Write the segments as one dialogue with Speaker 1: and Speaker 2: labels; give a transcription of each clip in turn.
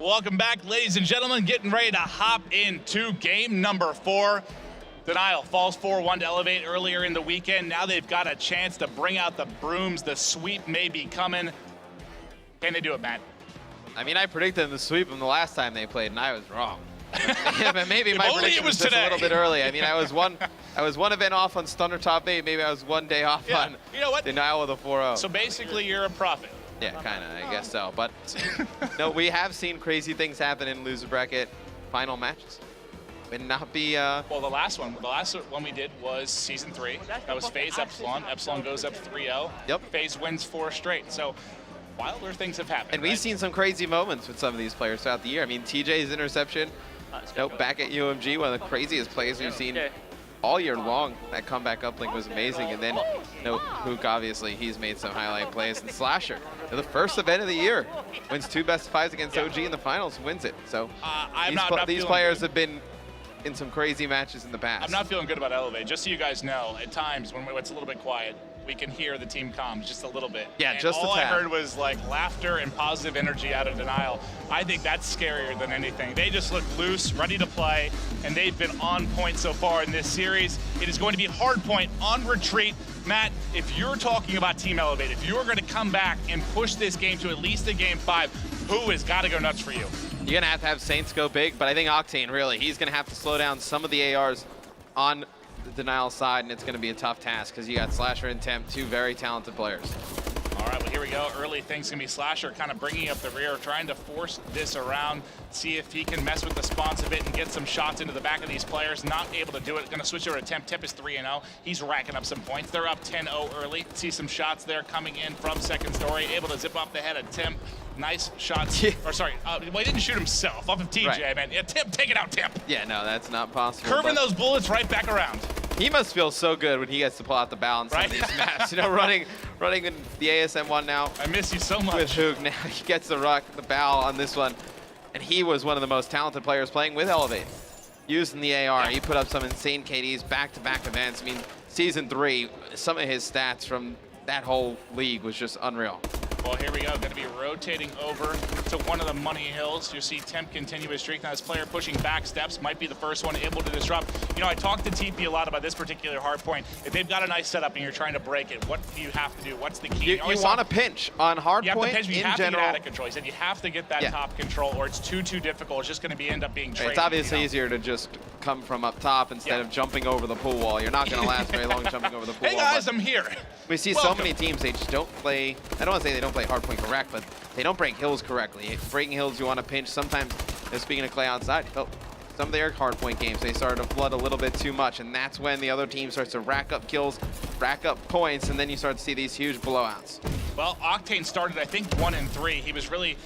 Speaker 1: Welcome back, ladies and gentlemen. Getting ready to hop into game number 4. Denial falls 4-1 to Elevate earlier in the weekend. Now they've got a chance to bring out the brooms. The sweep may be coming. Can they do it, Matt?
Speaker 2: I mean, I predicted them to sweep them the last time they played, and I was wrong. But maybe my
Speaker 1: only
Speaker 2: prediction
Speaker 1: it was
Speaker 2: was just
Speaker 1: today.
Speaker 2: a little bit early. I mean, I was one event off on Stunner top 8. Maybe I was one day off on
Speaker 1: You know what?
Speaker 2: Denial with a 4-0.
Speaker 1: So basically, you're a prophet.
Speaker 2: Yeah, kind of, I guess so. But no, we have seen crazy things happen in loser bracket final matches. Would not be.
Speaker 1: Well, the last one we did was season 3. That was FaZe Epsilon. Epsilon goes up 3-0.
Speaker 2: Yep.
Speaker 1: FaZe wins 4 straight. So wilder things have happened.
Speaker 2: And we've seen some crazy moments with some of these players throughout the year. I mean, TJ's interception, back at UMG, one of the craziest plays we've seen all year long. That comeback uplink was amazing. And then, Huke, obviously, he's made some highlight plays. And Slasher, the first event of the year, wins 2 best of 5s against OG in the finals, wins it. So these players have been in some crazy matches in the past.
Speaker 1: I'm not feeling good about Elevate. Just so you guys know, at times when it's a little bit quiet, we can hear the team comms just a little bit.
Speaker 2: Yeah,
Speaker 1: and
Speaker 2: just a
Speaker 1: all I
Speaker 2: tad.
Speaker 1: heard was like laughter and positive energy out of Denial. I think that's scarier than anything. They just look loose, ready to play, and they've been on point so far in this series. It is going to be hard point on retreat. Matt, if you're talking about Team Elevate, if you're going to come back and push this game to at least a game 5, who has got to go nuts for you?
Speaker 2: You're going to have Saints go big, but I think Octane, really, he's going to have to slow down some of the ARs on the Denial side, and it's going to be a tough task because you got Slasher and Temp, 2 very talented players.
Speaker 1: All right, well, here we go. Early things going to be Slasher kind of bringing up the rear, trying to force this around, see if he can mess with the spawns a bit and get some shots into the back of these players. Not able to do it. Going to switch over to Temp. Temp is 3-0. He's racking up some points. They're up 10-0 early. See some shots there coming in from second story. Able to zip off the head of Temp. Nice shots. Or sorry, well, he didn't shoot himself off of TJ,
Speaker 2: right.
Speaker 1: man. Yeah, Temp, take it out, Temp.
Speaker 2: Yeah, no, that's not possible.
Speaker 1: Curving those bullets right back around.
Speaker 2: He must feel so good when he gets to pull out the balance on these maps. You know, running in the ASM one now.
Speaker 1: I miss you so much.
Speaker 2: With Huke, now he gets the bow on this one. And he was one of the most talented players playing with Elevate. Using the AR, he put up some insane KDs, back-to-back events. I mean, Season 3, some of his stats from that whole league was just unreal.
Speaker 1: Well, here we go. Going to be rotating over to one of the money hills. You see Temp continue his streak. Now this player pushing back steps might be the first one able to disrupt. You know, I talked to TP a lot about this particular hard point. If they've got a nice setup and you're trying to break it, what do you have to do? What's the key?
Speaker 2: You want to pinch on hard point in general.
Speaker 1: You have to get out of control. He said you have to get that top control or it's too difficult. It's just going to end up being traded.
Speaker 2: It's obviously easier to just come from up top instead of jumping over the pool wall. You're not going to last very long jumping over the pool wall.
Speaker 1: Hey guys, I'm here.
Speaker 2: We see so many teams, they just don't play, I don't want to say they don't play hard point correct, but they don't break hills correctly. Breaking hills, you want to pinch. Sometimes, speaking of Clay outside, some of their hard point games, they started to flood a little bit too much, and that's when the other team starts to rack up kills, rack up points, and then you start to see these huge blowouts.
Speaker 1: Well, Octane started, I think, 1-3. He was really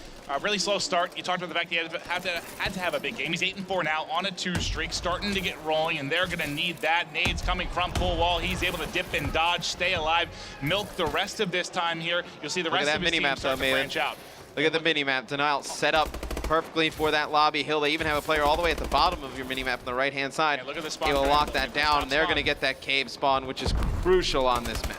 Speaker 1: slow start. You talked about the fact he had to have a big game. He's 8-4 now on a 2 streak, starting to get rolling, and they're going to need that. Nades coming from full wall. He's able to dip and dodge, stay alive, milk the rest of this time here. You'll see the rest of his team start to branch out.
Speaker 2: Look at the mini-map. Denial set up perfectly for that lobby hill. They even have a player all the way at the bottom of your mini-map on the right-hand side.
Speaker 1: Look at the spawn.
Speaker 2: He will lock that down, and they're going to get that cave spawn, which is crucial on this map.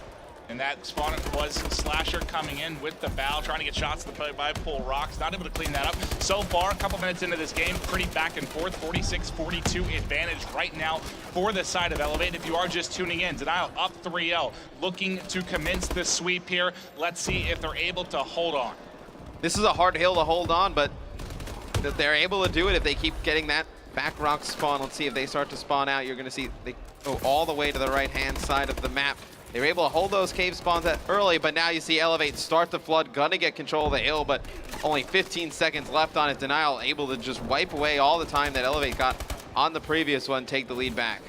Speaker 1: And that spawn was Slasher coming in with the bow, trying to get shots to the by pull rocks, not able to clean that up. So far, a couple minutes into this game, pretty back and forth, 46-42 advantage right now for the side of Elevate. If you are just tuning in, Denial up 3-0, looking to commence the sweep here. Let's see if they're able to hold on.
Speaker 2: This is a hard hill to hold on, but if they're able to do it, if they keep getting that back rock spawn, let's see if they start to spawn out. You're going to see they go all the way to the right-hand side of the map. They were able to hold those cave spawns early, but now you see Elevate start the flood, gonna get control of the hill, but only 15 seconds left on it. Denial able to just wipe away all the time that Elevate got on the previous one, take the lead back.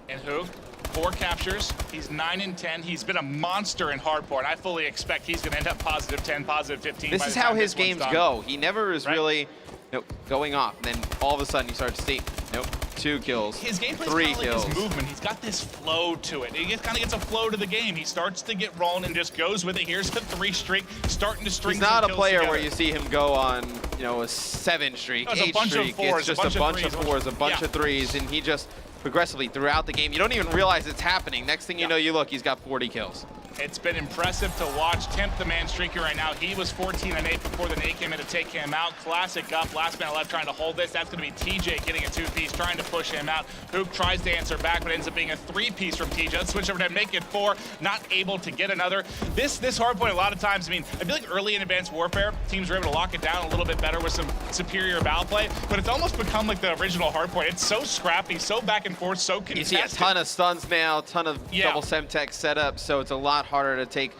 Speaker 1: And Huke, 4 captures. He's 9-10. He's been a monster in hardcore, and I fully expect he's gonna end up positive 10, positive 15.
Speaker 2: This is how his games go. He never is really going off, and then all of a sudden you start to see, 2 kills,
Speaker 1: his gameplay
Speaker 2: 3 kills.
Speaker 1: Like his movement, he's got this flow to it. He kind of gets a flow to the game. He starts to get rolling and just goes with it. Here's the 3 streak, starting to string.
Speaker 2: He's not a player where you see him go on, a 7 streak, 8 streak. It's just a bunch of 4s, a bunch of 3s, and he just progressively throughout the game. You don't even realize it's happening. Next thing you know, you look, he's got 40 kills.
Speaker 1: It's been impressive to watch. Temp, the man streaking right now. He was 14-8 before the nade came in to take him out. Classic up, last man alive trying to hold this. That's going to be TJ getting a 2-piece, trying to push him out. Huke tries to answer back, but ends up being a 3-piece from TJ. Let's switch over to make it 4, not able to get another. This hardpoint, a lot of times, I mean, I feel like early in Advanced Warfare, teams were able to lock it down a little bit better with some superior battle play, but it's almost become like the original hardpoint. It's so scrappy, so back and forth, so contested.
Speaker 2: You see a ton of stuns now, a ton of double Semtex setup, so it's a lot harder to take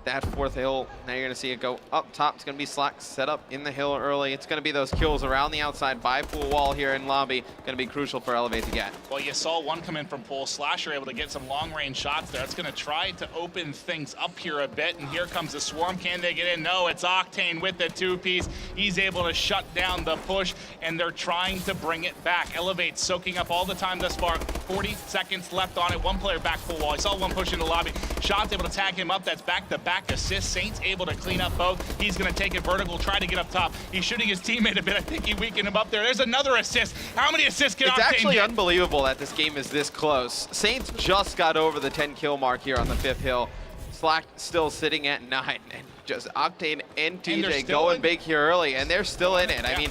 Speaker 2: that 4th hill. Now you're going to see it go up top. It's going to be Slack set up in the hill early. It's going to be those kills around the outside by pool wall here in lobby. Going to be crucial for Elevate to get.
Speaker 1: Well, you saw one come in from pool. Slasher able to get some long-range shots there. It's going to try to open things up here a bit, and here comes the swarm. Can they get in? No, it's Octane with the 2-piece. He's able to shut down the push, and they're trying to bring it back. Elevate soaking up all the time thus far. 40 seconds left on it. One player back pool wall. I saw one push in the lobby. Shots able to tag him up. That's back-to-back assist. Saints able to clean up both. He's going to take it vertical, try to get up top. He's shooting his teammate a bit. I think he weakened him up there. There's another assist. How many assists can Octane get?
Speaker 2: It's actually unbelievable that this game is this close. Saints just got over the 10-kill mark here on the 5th hill. Slack still sitting at 9, and just Octane and TJ going big here early, and they're still in it. I mean,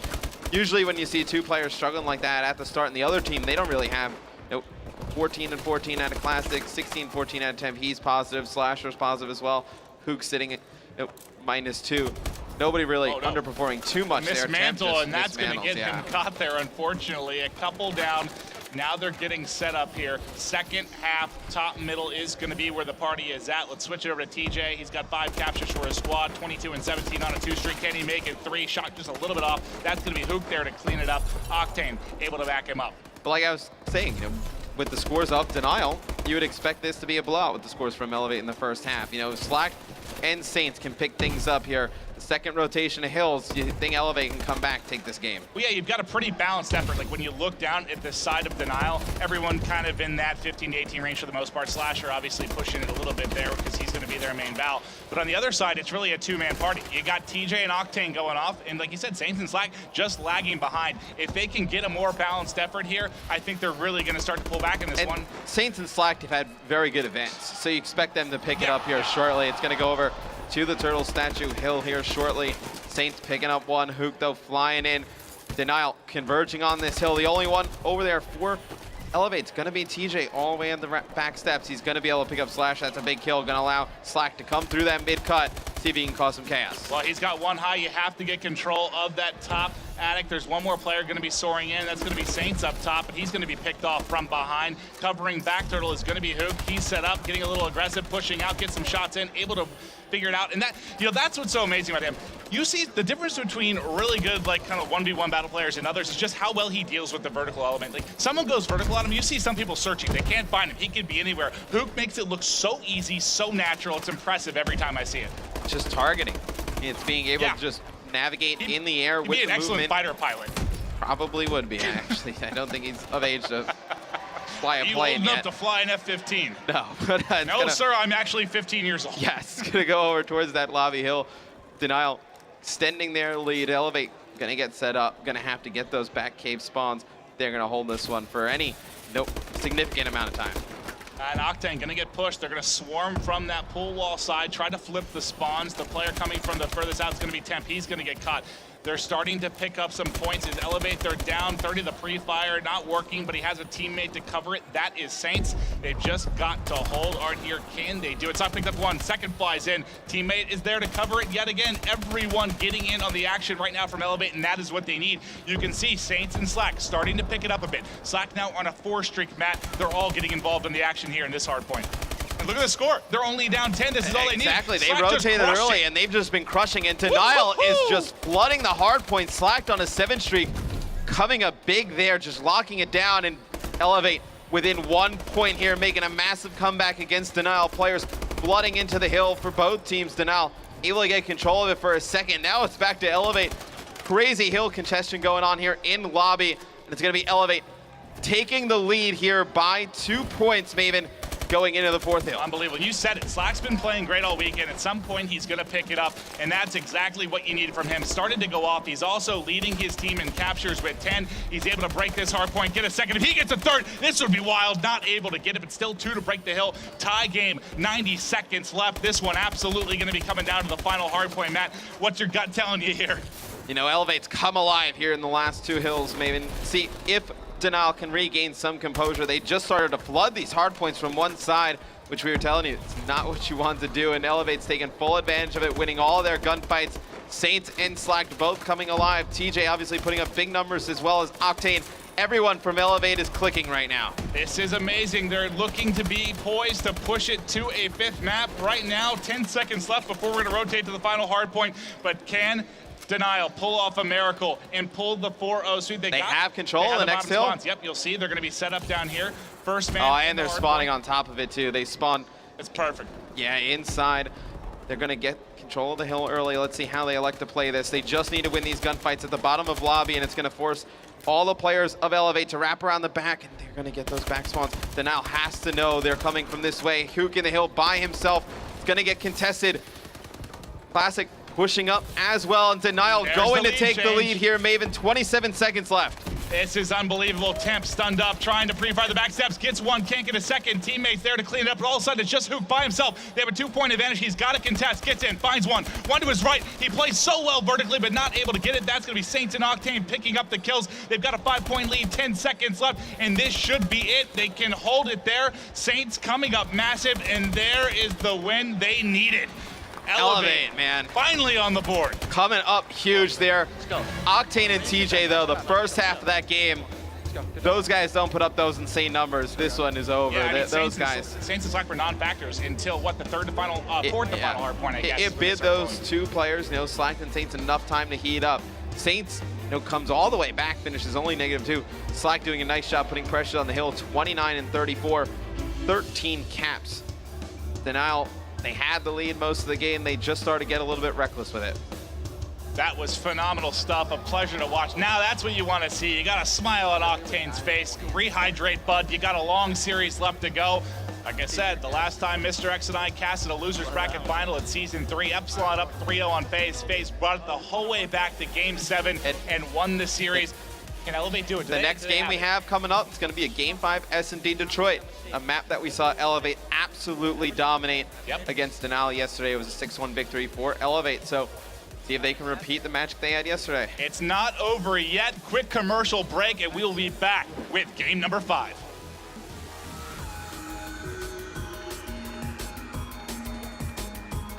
Speaker 2: usually when you see 2 players struggling like that at the start, and the other team, they don't really have 14 and 14 out of Classic, 16, 14 out of Temp. He's positive. Slasher's positive as well. Huke sitting at -2. Nobody really underperforming too much there.
Speaker 1: Mismantle, and that's going to get him caught there, unfortunately. A couple down. Now they're getting set up here. Second half, top middle is going to be where the party is at. Let's switch it over to TJ. He's got 5 captures for his squad, 22 and 17 on a 2-streak. Can he make it 3? Shot just a little bit off. That's going to be Huke there to clean it up. Octane able to back him up.
Speaker 2: But like I was saying, with the scores up Denial, you would expect this to be a blowout with the scores from Elevate in the first half. Slack and Saints can pick things up here. The second rotation of Hills, you think Elevate can come back, take this game?
Speaker 1: Well, yeah, you've got a pretty balanced effort. Like when you look down at the side of Denial, everyone kind of in that 15 to 18 range for the most part. Slasher obviously pushing it a little bit there because he's going to be their main Val. But on the other side, it's really a 2-man party. You got TJ and Octane going off, and like you said, Saints and Slack just lagging behind. If they can get a more balanced effort here, I think they're really going to start to pull back in this one.
Speaker 2: Saints and Slack have had very good events, so you expect them to pick it up here shortly. It's going to go over to the Turtle Statue Hill here shortly. Saints picking up one. Huke, though, flying in. Denial converging on this hill. The only one over there for Elevate's going to be TJ all the way on the back steps. He's going to be able to pick up Slash. That's a big kill. Going to allow Slack to come through that mid-cut, see if he can cause some chaos.
Speaker 1: Well, he's got one high. You have to get control of that top attic. There's one more player going to be soaring in. That's going to be Saints up top, but he's going to be picked off from behind. Covering back Turtle is going to be Huke. He's set up, getting a little aggressive, pushing out, get some shots in, able to figure it out. And that, that's what's so amazing about him. You see the difference between really good, like, kind of 1v1 battle players and others is just how well he deals with the vertical element. Like, someone goes vertical on him, you see some people searching. They can't find him. He could be anywhere. Huke makes it look so easy, so natural. It's impressive every time I see it.
Speaker 2: Just targeting. It's being able to just navigate in the air with the movement.
Speaker 1: He'd be an excellent fighter pilot.
Speaker 2: Probably would be, actually. I don't think he's of age to fly a plane yet.
Speaker 1: Old enough to fly an F-15.
Speaker 2: No. But
Speaker 1: no, sir, I'm actually 15 years old.
Speaker 2: Yes, it's going to go over towards that lobby hill. Denial extending their lead. Elevate going to get set up. Going to have to get those back cave spawns. They're going to hold this one for any significant amount of time.
Speaker 1: And Octane going to get pushed. They're going to swarm from that pool wall side, try to flip the spawns. The player coming from the furthest out is going to be Temp. He's going to get caught. They're starting to pick up some points as Elevate. They're down 30. The pre-fire not working, but he has a teammate to cover it. That is Saints. They've just got to hold Art here. Can they do it? Sock picked up one. Second flies in. Teammate is there to cover it yet again. Everyone getting in on the action right now from Elevate, and that is what they need. You can see Saints and Slack starting to pick it up a bit. Slack now on a 4-streak, Matt. They're all getting involved in the action here in this hard point. And look at the score. They're only down 10. This is all they need.
Speaker 2: Exactly. They rotated early, and they've just been crushing. And Denial is just flooding the hard point. Slacked on a 7-streak, coming up big there, just locking it down. And Elevate within 1 point here, making a massive comeback against Denial. Players flooding into the hill for both teams. Denial able to get control of it for a second. Now it's back to Elevate. Crazy hill congestion going on here in lobby. And it's going to be Elevate taking the lead here by 2 points, Maven. going into the fourth hill.
Speaker 1: Unbelievable. You said it. Slack's been playing great all weekend. At some point, he's going to pick it up, and that's exactly what you need from him. Started to go off. He's also leading his team in captures with 10. He's able to break this hard point, get a second. If he gets a third, this would be wild. Not able to get it, but still 2 to break the hill. Tie game, 90 seconds left. This one absolutely going to be coming down to the final hard point. Matt, what's your gut telling you here?
Speaker 2: You know, Elevate's come alive here in the last 2 hills, Maven. See if Denial can regain some composure. They just started to flood these hard points from one side, which we were telling you, it's not what you want to do, and Elevate's taking full advantage of it, winning all their gunfights. Saints and Slack both coming alive. TJ obviously putting up big numbers, as well as Octane. Everyone from Elevate is clicking right now.
Speaker 1: This is amazing. They're looking to be poised to push it to a 5th map. Right now, 10 seconds left before we're going to rotate to the final hard point, but can Denial pull off a miracle and pull the 4-0 sweep?
Speaker 2: They have control of the next hill.
Speaker 1: Yep, you'll see they're going to be set up down here. First man.
Speaker 2: Oh, and they're spawning on top of it too. They spawn.
Speaker 1: It's perfect.
Speaker 2: Yeah, inside. They're going to get control of the hill early. Let's see how they elect to play this. They just need to win these gunfights at the bottom of lobby, and it's going to force all the players of Elevate to wrap around the back, and they're going to get those back spawns. Denial has to know they're coming from this way. Huke in the hill by himself. It's going to get contested. Classic pushing up as well, and Denial going to take the lead here. Maven, 27 seconds left.
Speaker 1: This is unbelievable. Temp stunned up, trying to pre-fire the back steps, gets one, can't get a second. Teammates there to clean it up, but all of a sudden it's just Huke by himself. They have a 2-point advantage. He's got to contest, gets in, finds one to his right. He plays so well vertically, but not able to get it. That's going to be Saints and Octane picking up the kills. They've got a 5-point lead, 10 seconds left, and this should be it. They can hold it there. Saints coming up massive, and there is the win they needed.
Speaker 2: Elevate, man.
Speaker 1: Finally on the board.
Speaker 2: Coming up huge there. Octane and TJ, though, the first half of that game, those guys don't put up those insane numbers. This one is over.
Speaker 1: Yeah,
Speaker 2: those guys.
Speaker 1: Saints and Slack were non-factors until, what, the fourth to final hard point, I guess.
Speaker 2: It bid those 2 players, Slack and Saints, enough time to heat up. Saints, comes all the way back, finishes only -2. Slack doing a nice job putting pressure on the hill, 29 and 34, 13 caps. Denial, they had the lead most of the game. They just started to get a little bit reckless with it.
Speaker 1: That was phenomenal stuff. A pleasure to watch. Now that's what you want to see. You got a smile on Octane's face. Rehydrate, bud. You got a long series left to go. Like I said, the last time Mr. X and I casted a losers bracket final at season 3, Epsilon up 3-0 on FaZe. FaZe brought it the whole way back to game 7 and won the series. Can Elevate do it?
Speaker 2: The next game we have coming up, it's going to be a Game 5 S&D Detroit, a map that we saw Elevate absolutely dominate against Denial yesterday. It was a 6-1 victory for Elevate, so see if they can repeat the magic they had yesterday.
Speaker 1: It's not over yet. Quick commercial break, and we'll be back with game number 5.